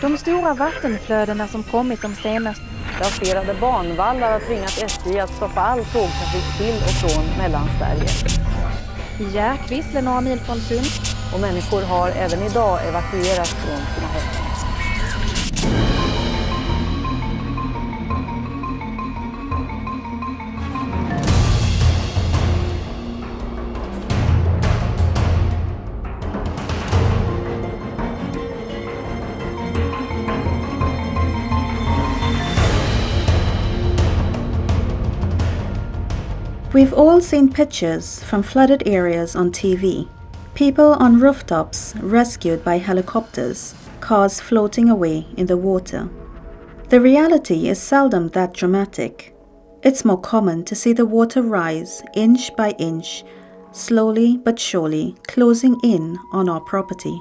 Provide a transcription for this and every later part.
De stora vattenflödena som kommit de senaste... Raserade banvallar har tvingat SJ att stoppa all tågtrafik till och från Mellansverige. I Järkvissle några mil från Sund. Och människor har även idag evakuerats från sina hem. We've all seen pictures from flooded areas on TV. People on rooftops rescued by helicopters, cars floating away in the water. The reality is seldom that dramatic. It's more common to see the water rise inch by inch, slowly but surely closing in on our property.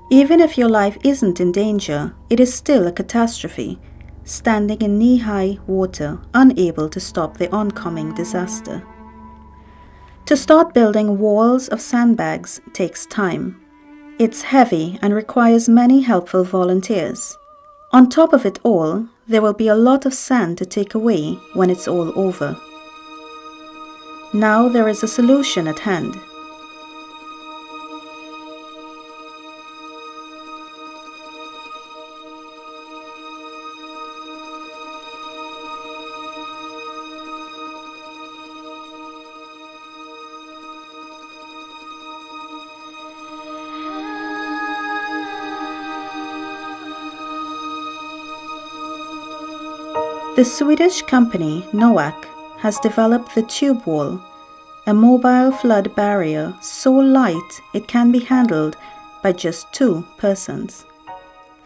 Even if your life isn't in danger, it is still a catastrophe, standing in knee-high water, unable to stop the oncoming disaster. To start building walls of sandbags takes time. It's heavy and requires many helpful volunteers. On top of it all, there will be a lot of sand to take away when it's all over. Now there is a solution at hand. The Swedish company NOAQ has developed the Tubewall, a mobile flood barrier so light it can be handled by just 2 persons.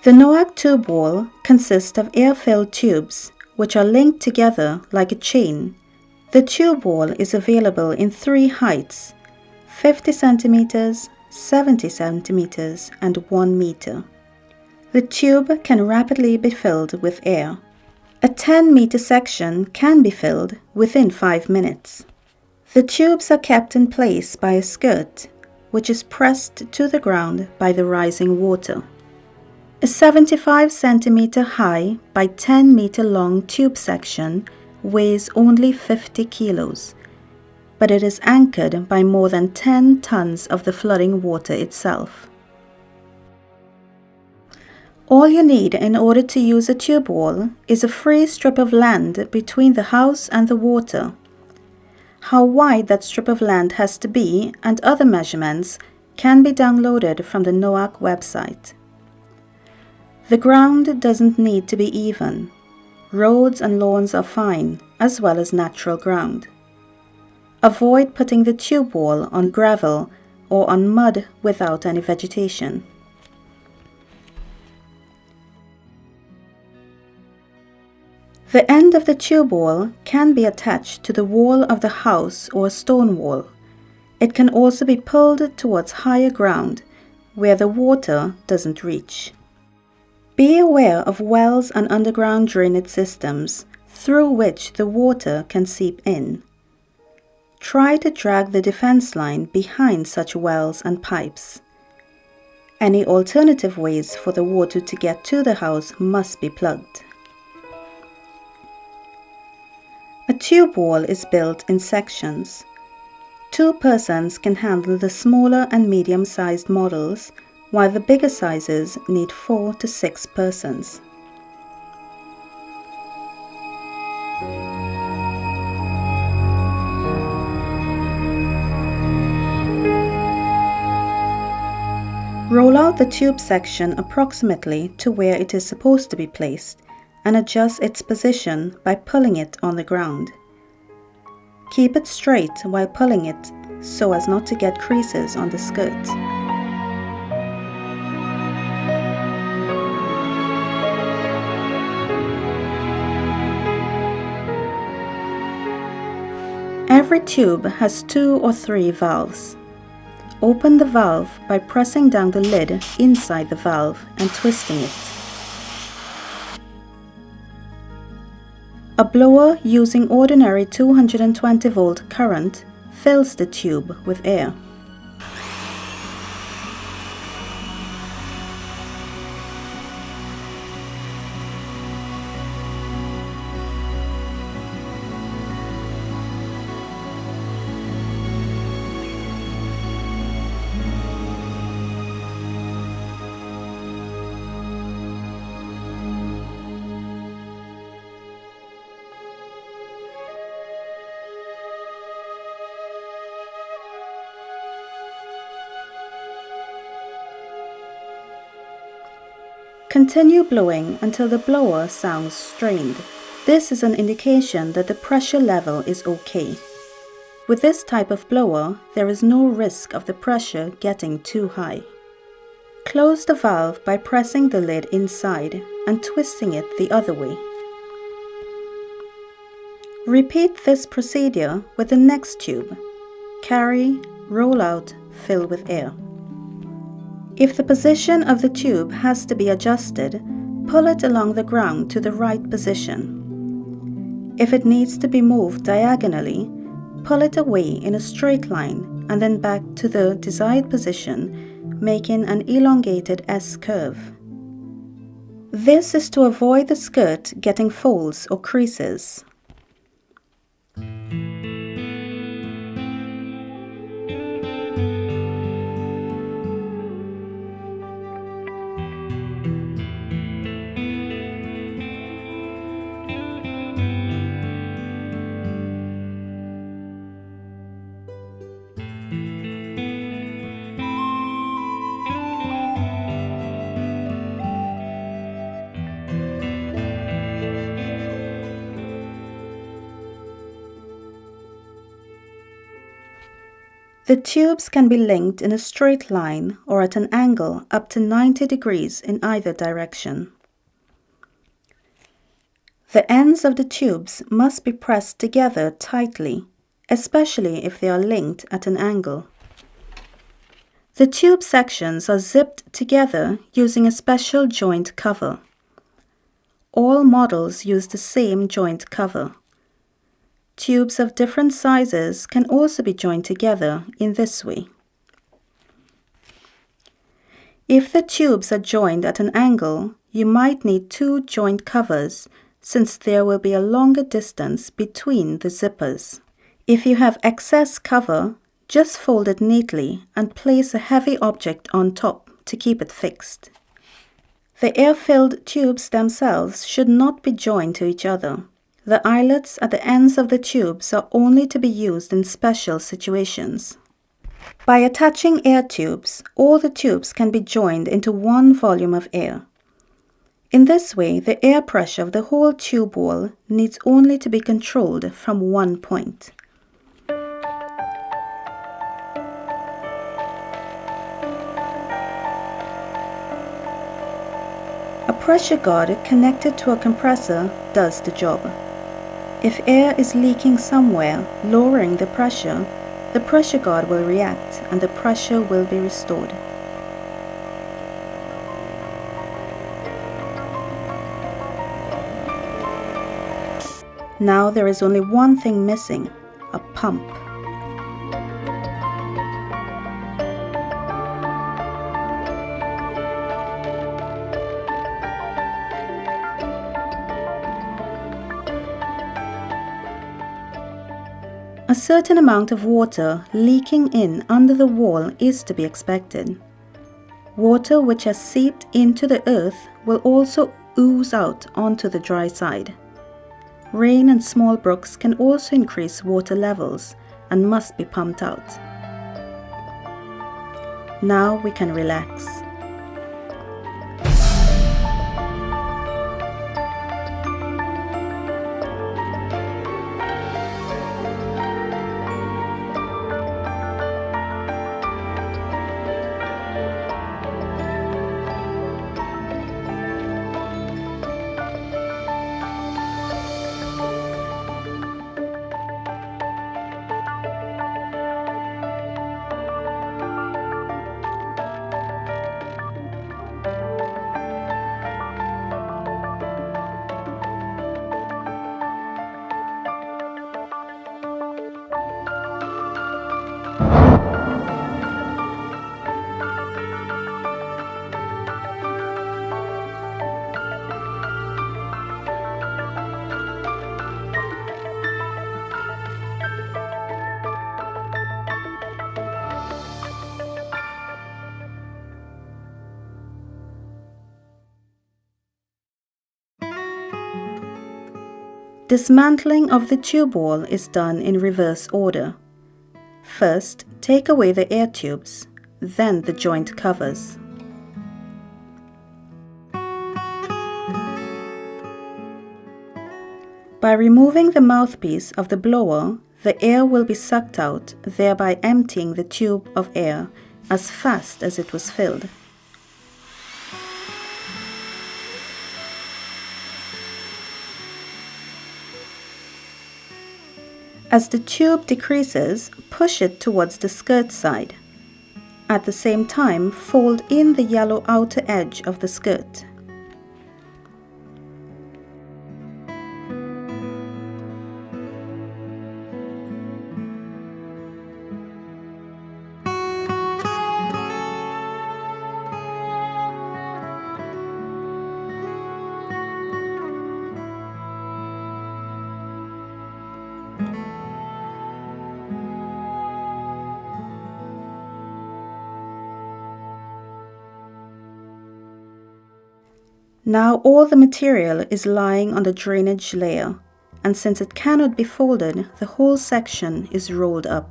The NOAQ Tubewall consists of air-filled tubes which are linked together like a chain. The Tubewall is available in 3 heights: 50 centimeters, 70 centimeters and 1 meter. The tube can rapidly be filled with air. A 10-meter section can be filled within 5 minutes. The tubes are kept in place by a skirt, which is pressed to the ground by the rising water. A 75 centimeter high by 10 meter long tube section weighs only 50 kilos, but it is anchored by more than 10 tons of the flooding water itself. All you need in order to use a tube wall is a free strip of land between the house and the water. How wide that strip of land has to be and other measurements can be downloaded from the NOAQ website. The ground doesn't need to be even. Roads and lawns are fine, as well as natural ground. Avoid putting the tube wall on gravel or on mud without any vegetation. The end of the tube wall can be attached to the wall of the house or a stone wall. It can also be pulled towards higher ground, where the water doesn't reach. Be aware of wells and underground drainage systems through which the water can seep in. Try to drag the defense line behind such wells and pipes. Any alternative ways for the water to get to the house must be plugged. A tube wall is built in sections. 2 persons can handle the smaller and medium-sized models, while the bigger sizes need 4 to 6 persons. Roll out the tube section approximately to where it is supposed to be placed and adjust its position by pulling it on the ground. Keep it straight while pulling it so as not to get creases on the skirt. Every tube has 2 or 3 valves. Open the valve by pressing down the lid inside the valve and twisting it. A blower using ordinary 220 volt current fills the tube with air. Continue blowing until the blower sounds strained. This is an indication that the pressure level is okay. With this type of blower, there is no risk of the pressure getting too high. Close the valve by pressing the lid inside and twisting it the other way. Repeat this procedure with the next tube. Carry, roll out, fill with air. If the position of the tube has to be adjusted, pull it along the ground to the right position. If it needs to be moved diagonally, pull it away in a straight line and then back to the desired position, making an elongated S-curve. This is to avoid the skirt getting folds or creases. The tubes can be linked in a straight line or at an angle up to 90 degrees in either direction. The ends of the tubes must be pressed together tightly, especially if they are linked at an angle. The tube sections are zipped together using a special joint cover. All models use the same joint cover. Tubes of different sizes can also be joined together in this way. If the tubes are joined at an angle, you might need two joint covers since there will be a longer distance between the zippers. If you have excess cover, just fold it neatly and place a heavy object on top to keep it fixed. The air-filled tubes themselves should not be joined to each other. The eyelets at the ends of the tubes are only to be used in special situations. By attaching air tubes, all the tubes can be joined into one volume of air. In this way, the air pressure of the whole tube wall needs only to be controlled from one point. A pressure guard connected to a compressor does the job. If air is leaking somewhere, lowering the pressure guard will react and the pressure will be restored. Now there is only one thing missing, a pump. A certain amount of water leaking in under the wall is to be expected. Water which has seeped into the earth will also ooze out onto the dry side. Rain and small brooks can also increase water levels and must be pumped out. Now we can relax. Dismantling of the tube wall is done in reverse order. First, take away the air tubes, then the joint covers. By removing the mouthpiece of the blower, the air will be sucked out, thereby emptying the tube of air as fast as it was filled. As the tube decreases, push it towards the skirt side. At the same time, fold in the yellow outer edge of the skirt. Now all the material is lying on the drainage layer, and since it cannot be folded, the whole section is rolled up.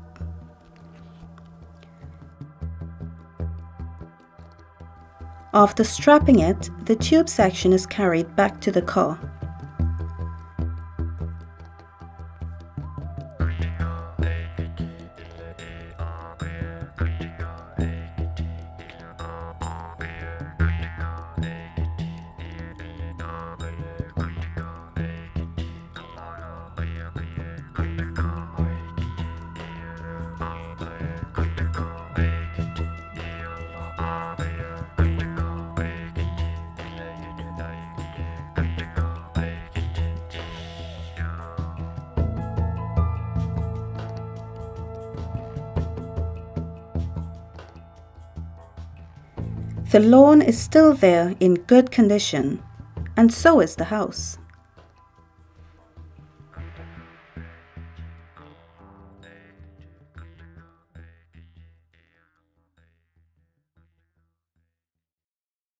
After strapping it, the tube section is carried back to the car. The lawn is still there in good condition, and so is the house.